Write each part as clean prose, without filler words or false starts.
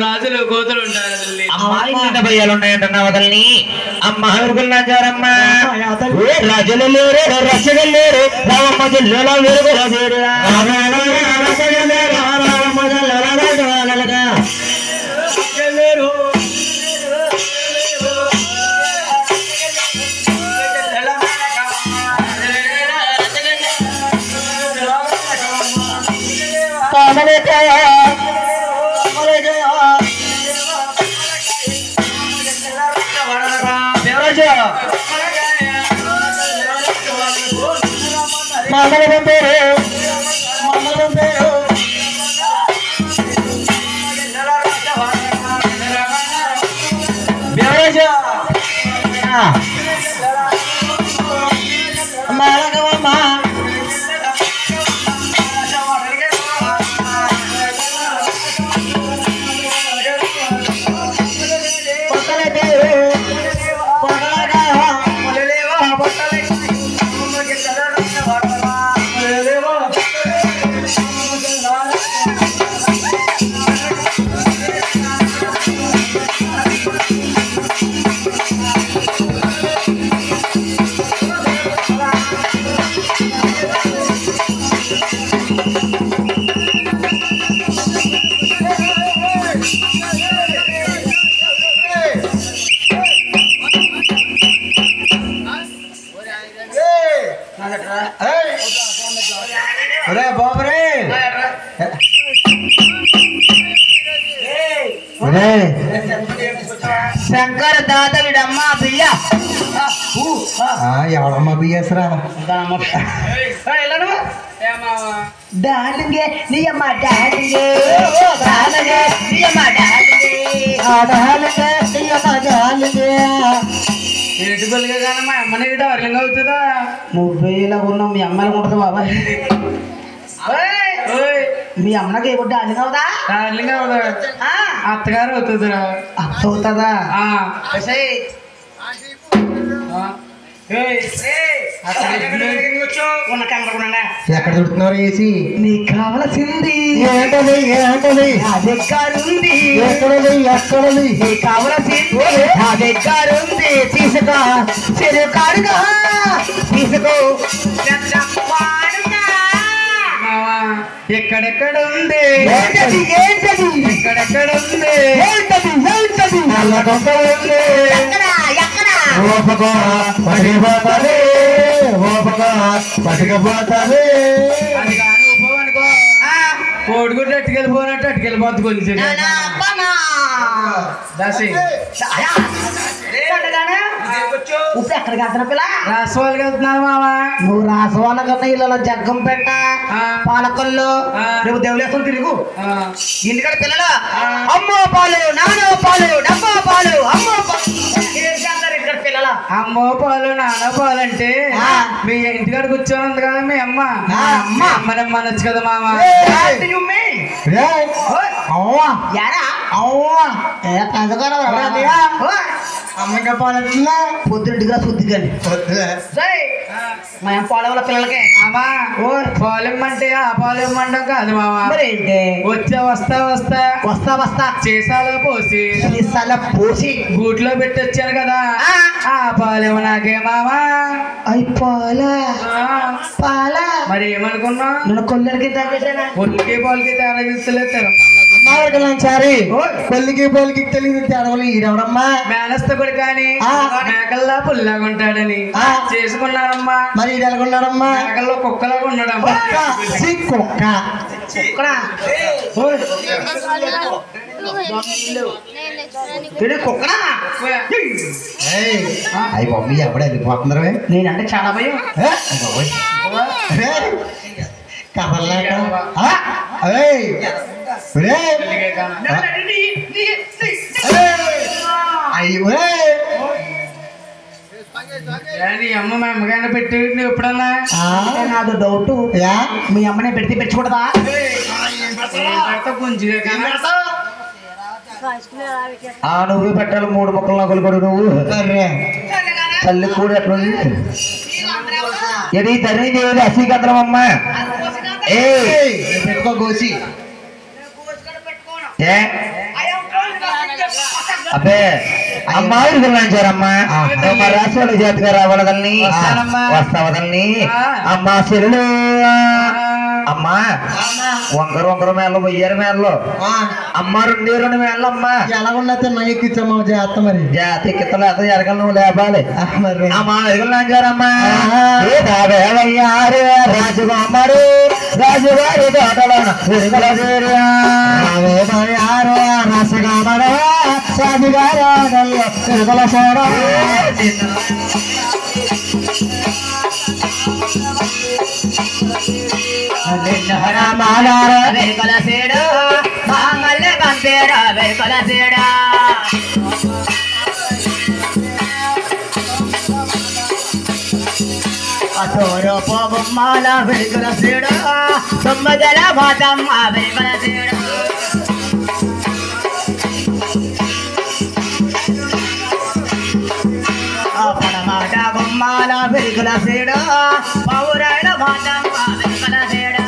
రాజులు కోతులు ఉంటారు ఉన్నాయంటున్నా వదల్ని అమ్మ ఊరుకున్నారమ్మ రాజులు లేరు రచ్చలు లేరు రామమ్మ జిల్లాలో వేరుగా లేరు శంకర దాత విడమ్మా బియ్య ఎవడమ్మా బియ్యసరా డాలింగే నీ అమ్మ డాలింగే డాలింగే నీ అమ్మ డాలింగే డాలింగే నీ అమ్మ డాలింగే ఎటుబలిగా కానీ మా అమ్మని గిట్ట అర్లింగ్ అవుతుందా నువ్వే ఇలా ఉన్నావు మీ అమ్మాయిలు ఉంటుంది బాబా మీ అమ్మకి ఏ గుడ్డ అల్లింగ్ అవుదా అర్లింగ్ అవుదా అత్తగారు అవుతుందిరా అత్త అవుతుందా ఎక్కడ చుడుతున్నారు వేసి నీకు కావలసింది ఏంటది ఏంటది నా దగ్గరుంది ఎక్కడది ఎక్కడది నీకు కావలసింది నా దగ్గరుంది తీసుకో చెరు కాడుగా తీసుకో ఎక్కడెక్కడ ఉంది ఏంటది ఏంటది ఎక్కడెక్కడ ఉంది ఏంటది ఏంటది నల్లగొండ ఉంది ఓపగా పడిపోతారే ఓపగా పడికపోతారే అది కానీ ఉపవనుకో కోడిగుడ్డు అట్టుకెళ్ళిపోనట్టు అట్టుకెళ్ళిపోద్దు కొలిసి దాసి ఇప్పుడు ఎక్కడికి వెళ్తున్నా పిల్ల రాసవాళ్ళకి వెళ్తున్నావు మావా నువ్వు రాసవాళ్ళ కన్నా ఇళ్ళలో జగ్గం పెట్ట పాలకొల్లు నువ్వు దేవులేసం తిరుగు ఇంటికాడ పిల్లలు అమ్మో పాలు నానో పాలు డబ్బా పాలు అమ్మో ఇక్కడ పిల్లల అమ్మో పాలు నానో పాలు అంటే మీ ఇంటికాడ కూర్చొని ఉంది కదా మీ అమ్మ అమ్మని మనొచ్చు కదా మామ అమ్మగా పాలవుతుందా పొద్దుంటిగా శుద్ధికండి మా పాలవుల పిల్లలకి మామా పాలు ఇమ్మంటే ఆ పాలు ఇమ్మంటాం కాదు మామా మరి ఏంటి వచ్చా వస్తా వస్తా వస్తా వస్తా చేసాలో పోసి సీసాల పోసి గూట్లో పెట్టి వచ్చాను కదా ఆ పాలేమో నాకే మామా అయి పాలా పాలా మరి ఏమనుకున్నా నన్ను కొల్లరికి తగ్గేసానా ఒంటికి పాలకి తేడా చూస్తలేదు సారి కొల్లికి పోలికి తెలియదు తేడవలు ఈడవడమ్మా మేనస్త కూడా కానీ మేకల్లా పుల్లాగా ఉంటాడని చేసుకున్నాడమ్మా మరి ఈడెలగొన్నాడమ్మా మేకల్లో కుక్కలాగా ఉన్నాడమ్మా కుక్క అయ్యి మమ్మీ ఎవడ వెళ్ళిపోతున్నారా నేనంటే చాలా భయం. కదలలేక అయ్యో నీ అమ్మ మా అమ్మగానే పెట్టి నువ్వు ఎప్పుడన్నా నాది డౌట్ మీ అమ్మనే పెడితే పెంచకూడదా గుంజుగా నువ్వు పెట్టాలి 3 ముక్కలు నగలు కూడా నువ్వు తల్లి కూడా ఎట్లుంది ఇది తల్లి దేవుడు అసీకద్రం అమ్మ పెట్టుకో గోసి అబ్బే అమ్మా ఇరుకులాంచారమ్మా రాసి వాళ్ళ జాతిగా రావాలని వస్తావదని అమ్మా చెరుడు అమ్మా వంకర మేళ్ళు 1000 మేళ్ళు అమ్మ 2 మేళ్ళు అమ్మా ఎలా ఉన్నా ఎక్కించమ్మా జాత మరి జాతి ఎక్కితలేదు ఎరగలు నువ్వు లేపాలి అమ్మా ఇరుకులాంచారమ్మా రాజుగారు రాజుగారి తోటలోన ఇరుకుల రాజుగారు ఇరుకుల సోడ వెరుకల సేడు మామల్లె పంపేడా వెరుకల సేడా అసోరో పోబొమ్మాల వెరుకల సేడు తొమ్మదల బాతమ్మ వెరుకల సేడు పడమాట బొమ్మాల వెరుకల సేడు పౌరాడ బాతమ్మ వెరుకల సేడా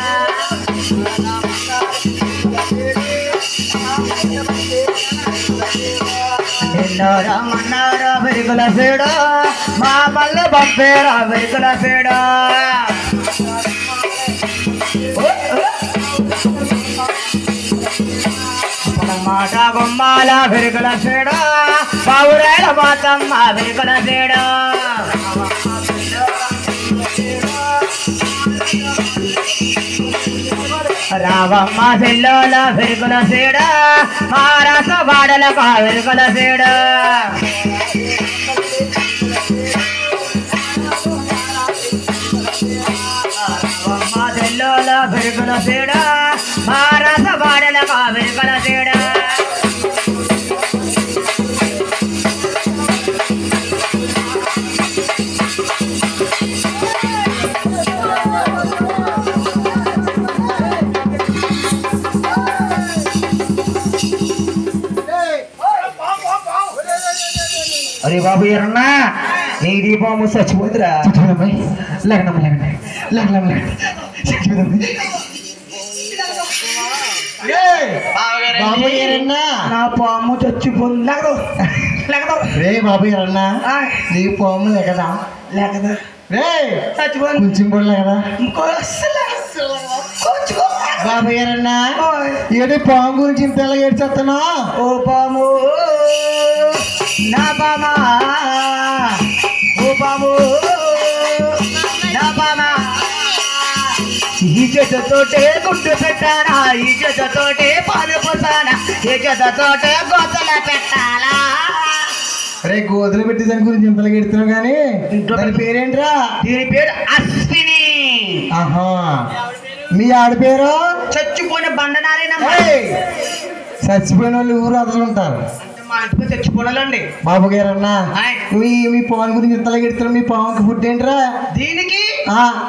మన్నారా వెరుకల సేడా మా మల్ల పంపేరా వెరుకల సేడా మాట బొమ్మాల వెరుకల సేడా పౌరాడ బాతమ్మ వెరుకల సేడా రావమ్మ సెల్లోల వెరుకల సేడా మారాస వాడల వెరుకల సేడా రావమ్మ సెల్లోల వెరుకల సేడా మారాస వాడల వెరుకల సేడా అరే బాబు ఎరన్నా నీ దీపము చచ్చిపోతురా బాబు ఎరన్నా నా పాము చచ్చిపోతుంది రే బాబు ఎరన్నా నీ పాము లేకదా లేకదా రే చచ్చిపోయింది కొంచెం కూడా లేకదా బాబు ఎరన్నా ఏదో పాము గురించి ఇంత ఎలా ఏడ్చేస్తున్నా ఓ పాము నా పామా ఓ పాము నా పామా ఈ చేతతోటే గుడ్డు పెట్టానా ఈ చేతతోటే పాలు పోసానా ఈ చేతతోటే గోతల పెట్టాలా అరే గోతులు పెట్టి దాని గురించి ఇంతలా ఎడుతున్నావు కానీ దాని పేరేంట్రా దీని పేరు అశ్విని ఆహా మీ ఆడ పేరు చచ్చిపోయిన బండనారేనమ్మ చచ్చిపోయిన వాళ్ళు ఊరు అదలు ఉంటారు మా ఇంటికి చచ్చిపోనాలండి బాబు గారన్నా మీ పాము గురించి ఇంతలా ఎడుతున్నావు మీ పాముకి ఫుడ్ ఏంట్రా దీనికి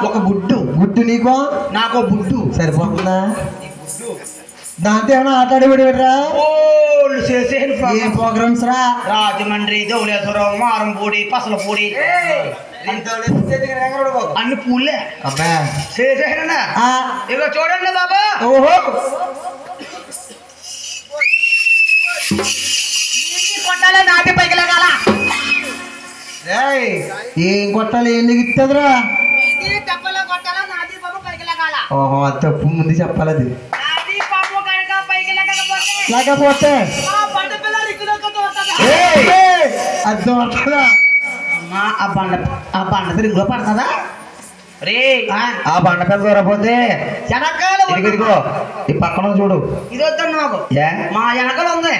ఒక గుడ్డు నీకో నాకు బుడ్డు సరిపోతుందా దాంతో ఏమైనా ఆటాడేవాడురా ఏ ప్రోగ్రామ్స్ రా రాజమండ్రి దౌలేశ్వరం మారంపూడి పసలపూడి అన్ని పూలే అబ్బా చేసేనా ఇక చూడండి బాబా ఓహో కొట్టాల నాటి పైకి లగాల ఏం కొట్టాలి ఏం దిగుతుందిరా ఓహో అది తప్పు ముందు చెప్పాలి అది లేకపోతే అది దొరకదా ఆ బండ రింగులో పడుతుందా ఆ బండ పెద్ద దూరపోతే ఇదిగో ఈ పక్కన చూడు ఇది వద్దండి మాకు మా వెనకాల ఉంది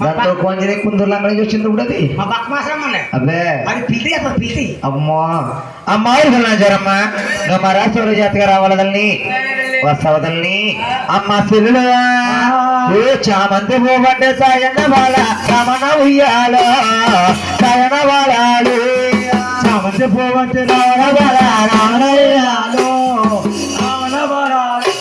దాంతో కొంచెం కుందూరులంగా వచ్చింది ఇప్పుడు అది మా పక్క మాసం అబ్బే అది పిలిచి అమ్మో అమ్మాయి వెళ్ళారమ్మా నువ్వు మా రాష్ట్ర జాతిగా రావాలని వస్తావదల్ని అమ్మ పిల్లలు చామంతి పోబంటే సాయన వాళ్ళ రమణ ఉయ్యాలో సాయన వాళ్ళాలు చామంతి పోబంటే రావణ వాళ్ళ రమణ ఉయ్యాలో రావణ వాళ్ళాలు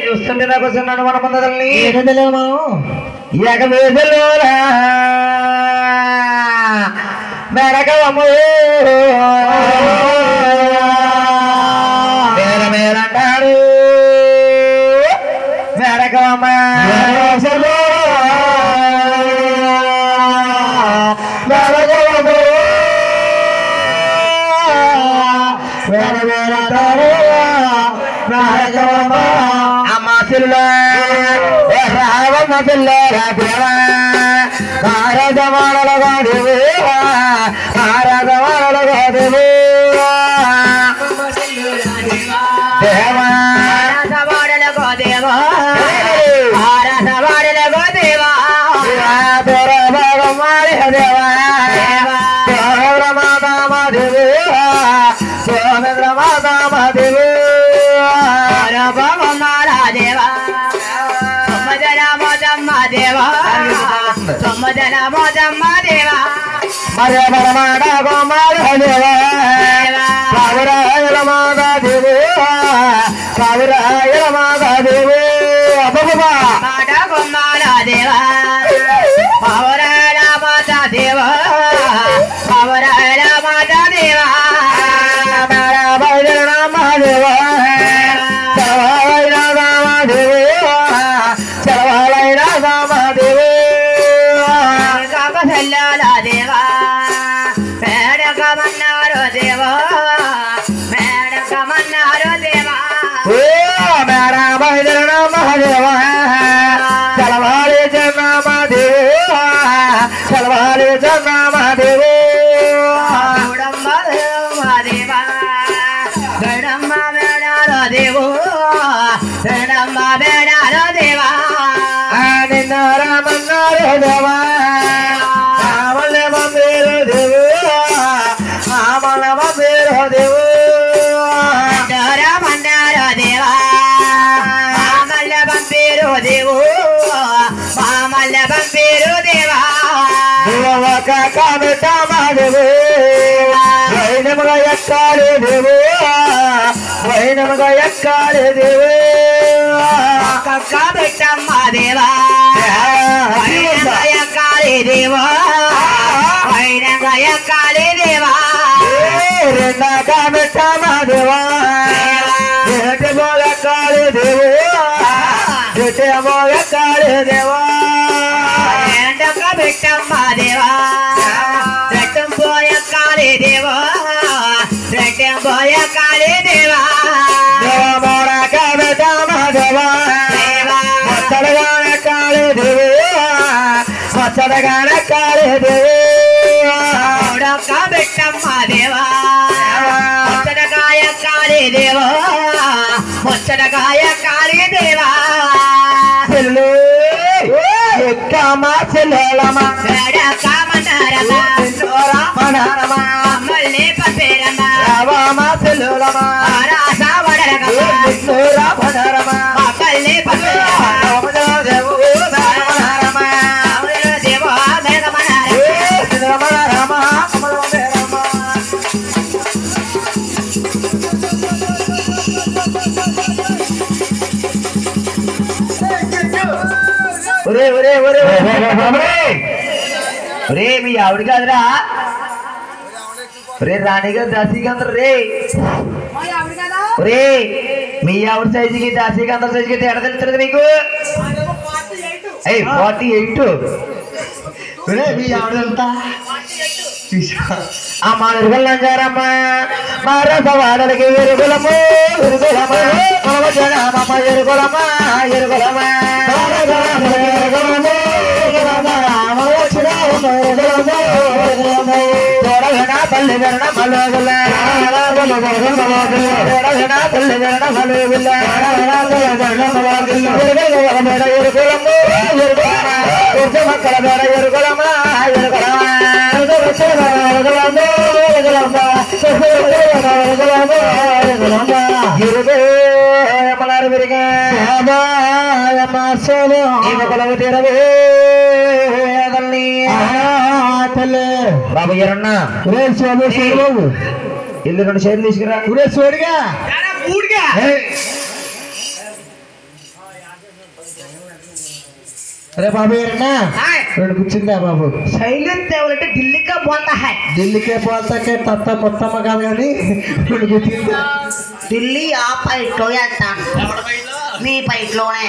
చూస్తుంటే నాకు వచ్చిన్నాను మన పొందదల్ని ఎగవేదలో మెరగవము మేరంటాడు మెరగవమ్మా అమ్మ పిల్ల రావమ్మ పిల్ల రాదేవా భారతమానలుగా దేవా భారతమానలుగా దేవా దేవా భారతవాడలకు దేవా భారతవాడలకు దేవా మారి దేవా మాతామదేవా సోమేంద్ర మాతామదేవా చలవాలి జన్మదేవా చలవాలి జన్మదేవా నిన్న రామన్నారు దేవా రామల మందిర దేవా రామల మందిర దేవా వైనముగా ఎక్కాలి దేవు వైనముగా ఎక్కాలి దేవు పెట్టమ్మ దేవా ఎక్కాలి దేవా వైనంగా ఎక్కాలి దేవా రెండాక పెట్టమ్మ దేవా ఎక్కాలి దేవు ఎక్కాలి దేవా రెండక పెట్టమ్మ దేవా రెట్టం పోయ కాళీ దేవా రెట్టం పోయ కాళీ దేవా మోడక పెట్టమ్మ దేవా మచ్చడగాన కాళీ దేవా మచ్చడగాన కాళీ దేవా మోడక పెట్టమ్మ దేవా మచ్చడగాయ కాళీ దేవా మచ్చడగాయ కాళీ దేవా కామా చెల్లెలమా కామనారమా రామనారమా మళ్ళీ పసేరమా రామా చెల్లెలమా రాసా వడరగమా రామనారమా రే మీ ఆవిడ కాదురా రే రాణిగా దాసీగంధర్ రే రే మీ ఆవిడ సైజుకి దాసీగంధర్ సైజుకి తేడా తెలుస్తుంది నీకు 48 మీ ఆవిడంతా అమ్మ ఎరుగులంజారమ్మ మా రసవాడలకి ఎరుగులము ఎరుగులమా అమ్మ ఎరుగులమా ఎరుగులమా పల్లె వెరణ మలోగుల పల్లె వెరణ మలోగుల ఎరుగులము మక్కల బేడ ఎరుగులమా ఎరుగులమా బాబు ఎరన్నా ఇల్లు 2 షేర్లు తీసుకురా సోడిగా अरे बाबू ना కూర్చుందా బాబు సైలెంట్ ఎవరంటే ఢిల్లీకే పోతా ఢిల్లీకే పోతాకే తత్త మొత్తం కాదు కానీ కూర్చుందా ఢిల్లీ ఆ పైట్లో వేస్తాను మీ పైట్లోనే